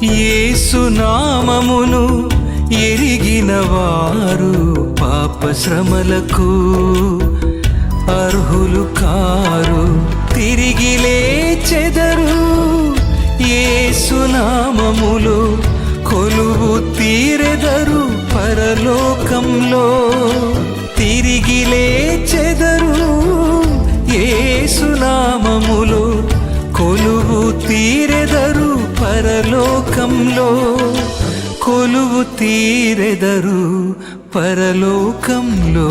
యేసు నామమును ఎరిగిన వారు పాప శ్రమలకు అర్హులు కారు, తిరిగి లేచెదరు. యేసు నామములో కొలువు తీరెదరు పరలోకంలో, తిరిగి లేచెదరు. యేసు నామములో కొలువు తీరెదరు పరలోకంలో, కొలువు తీరెదరు పరలోకంలో.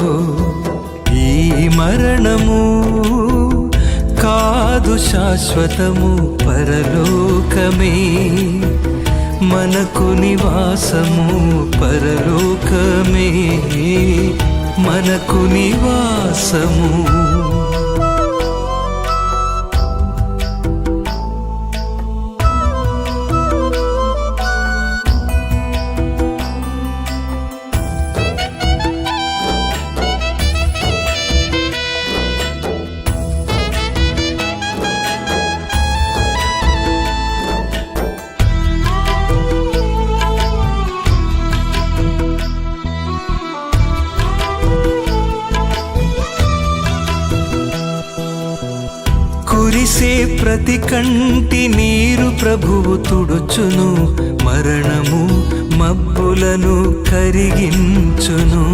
ఈ మరణము కాదు శాశ్వతము, పరలోకమే మనకు నివాసము, పరలోకమే మనకు నివాసము. కురిసే ప్రతి కంటి నీరు ప్రభువు తుడుచును, మరణము మబ్బులను కరిగించును.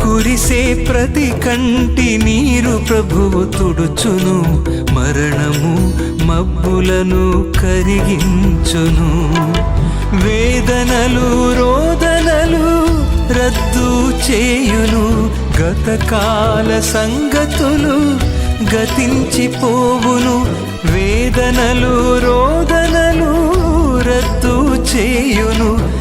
కురిసే ప్రతి కంటి నీరు ప్రభువు తుడుచును, మరణము మబ్బులను కరిగించును. వేదనలు రోదనలు రద్దు చేయును, గతకాల సంగతులు గతించిపోవును. వేదనలు